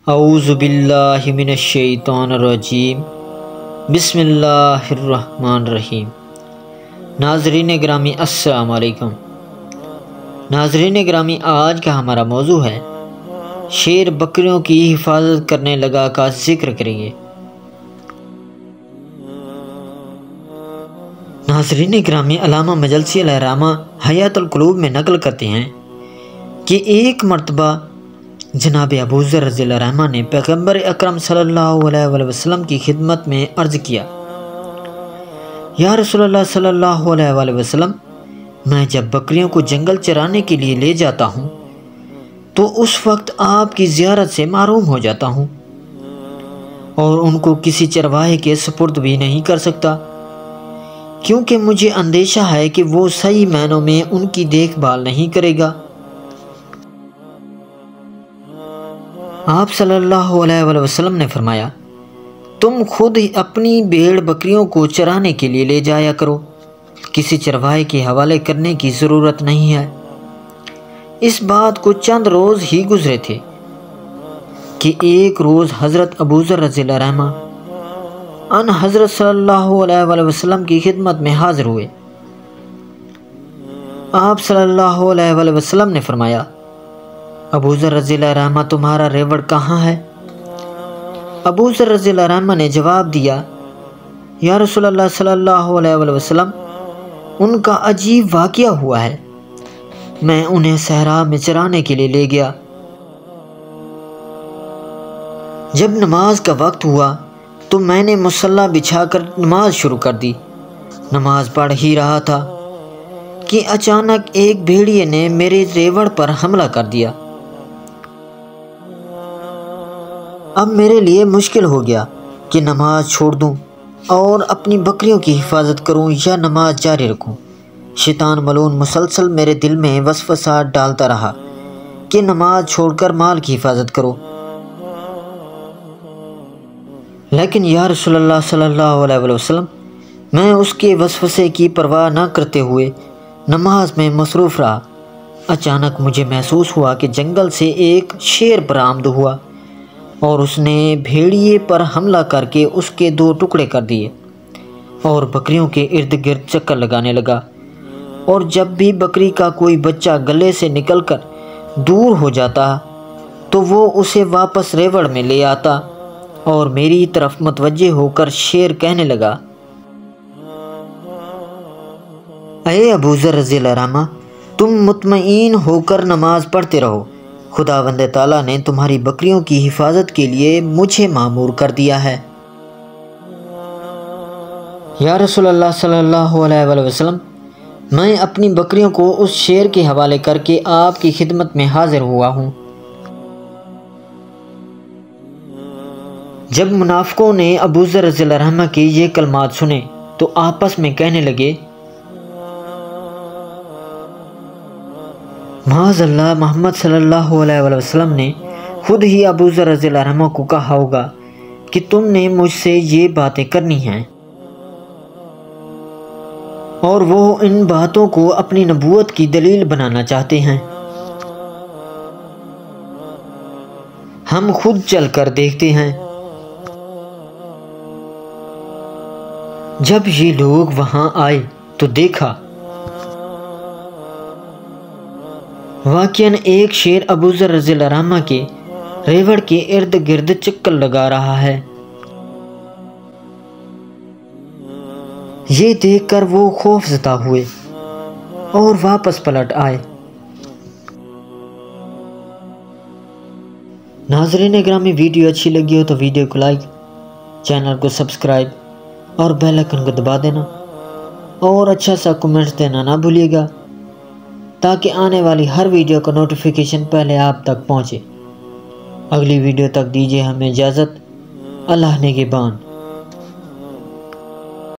اعوذ باللہ من الشیطان الرجیم بسم اللہ الرحمن الرحیم۔ ناظرین گرامی السلام علیکم۔ ناظرین گرامی، آج کا ہمارا موضوع ہے شیر بکریوں کی حفاظت کرنے لگا کا ذکر کریں گے۔ ناظرین گرامی، علامہ مجلسی علیہ الرحمہ حیات القلوب میں نقل کرتے ہیں کہ ایک مرتبہ جناب ابو ذر رضی اللہ عنہ نے پیغمبر اکرم صلی اللہ علیہ وسلم کی خدمت میں عرض کیا، یا رسول اللہ صلی اللہ علیہ وسلم، میں جب بکریوں کو جنگل چرانے کے لیے لے جاتا ہوں تو اس وقت آپ کی زیارت سے محروم ہو جاتا ہوں اور ان کو کسی چرواہے کے سپرد بھی نہیں کر سکتا، کیونکہ مجھے اندیشہ ہے کہ وہ صحیح معنوں میں ان کی دیکھ بھال نہیں کرے گا۔ آپ صلی اللہ علیہ وسلم نے فرمایا، تم خود ہی اپنی بھیڑ بکریوں کو چرانے کے لیے لے جایا کرو، کسی چرواہے کے حوالے کرنے کی ضرورت نہیں ہے۔ اس بات کو چند روز ہی گزرے تھے کہ ایک روز حضرت ابو ذر رضی اللہ عنہ ان حضرت صلی اللہ علیہ وسلم کی خدمت میں حاضر ہوئے۔ آپ صلی اللہ علیہ وسلم نے فرمایا، ابو ذر رضی اللہ عنہ، تمہارا ریوڑ کہاں ہے؟ ابو ذر رضی اللہ عنہ نے جواب دیا، یا رسول اللہ صلی اللہ علیہ وسلم، ان کا عجیب واقعہ ہوا ہے، میں انہیں صحرا میں چرانے کے لیے لے گیا۔ جب نماز کا وقت ہوا تو میں نے مصلی بچھا کر نماز شروع کر دی۔ نماز پڑھ ہی رہا تھا کہ اچانک ایک بھیڑیے نے میرے ریوڑ پر حملہ کر دیا۔ اب میرے لیے مشکل ہو گیا کہ نماز چھوڑ دوں اور اپنی بکریوں کی حفاظت کروں یا نماز جاری رکھوں۔ شیطان ملعون مسلسل میرے دل میں وسوسات ڈالتا رہا کہ نماز چھوڑ کر مال کی حفاظت کرو، لیکن یا رسول اللہ صلی اللہ علیہ وسلم، میں اس کے وسوسے کی پرواہ نہ کرتے ہوئے نماز میں مصروف رہا۔ اچانک مجھے محسوس ہوا کہ جنگل سے ایک شیر برآمد ہوا اور اس نے بھیڑیے پر حملہ کر کے اس کے 2 ٹکڑے کر دیے اور بکریوں کے ارد گرد چکر لگانے لگا، اور جب بھی بکری کا کوئی بچہ گلے سے نکل کر دور ہو جاتا تو وہ اسے واپس ریوڑ میں لے آتا اور میری طرف متوجہ ہو کر شیر کہنے لگا، اے ابو ذر رضی اللہ عنہ، تم مطمئن ہو کر نماز پڑھتے رہو، خداوند تعالیٰ نے تمہاری بکریوں کی حفاظت کے لیے مجھے مامور کر دیا ہے۔ یا رسول اللہ صلی اللہ علیہ وسلم، میں اپنی بکریوں کو اس شیر کے حوالے کر کے آپ کی خدمت میں حاضر ہوا ہوں۔ جب منافقوں نے ابو ذر رضی اللہ عنہ کی یہ کلمات سنے تو آپس میں کہنے لگے، معاذ اللہ، محمد صلی اللہ علیہ وسلم نے خود ہی ابو ذر رضی اللہ عنہ کو کہا ہوگا کہ تم نے مجھ سے یہ باتیں کرنی ہیں، اور وہ ان باتوں کو اپنی نبوت کی دلیل بنانا چاہتے ہیں۔ ہم خود چل کر دیکھتے ہیں۔ جب یہ لوگ وہاں آئے تو دیکھا واقعاً ایک شیر ابو ذر رضی اللہ عنہ کے ریوڑ کے ارد گرد چکر لگا رہا ہے۔ یہ دیکھ کر وہ خوف زدہ ہوئے اور واپس پلٹ آئے۔ ناظرین گرامی، ویڈیو اچھی لگی ہو تو ویڈیو کو لائک، چینل کو سبسکرائب اور بیل آئیکن کو دبا دینا، اور اچھا سا کمنٹ دینا نہ بھولیے گا تاکہ آنے والی ہر ویڈیو کا نوٹیفیکیشن پہلے آپ تک پہنچے۔ اگلی ویڈیو تک دیجیے ہمیں اجازت۔ اللہ نگہبان۔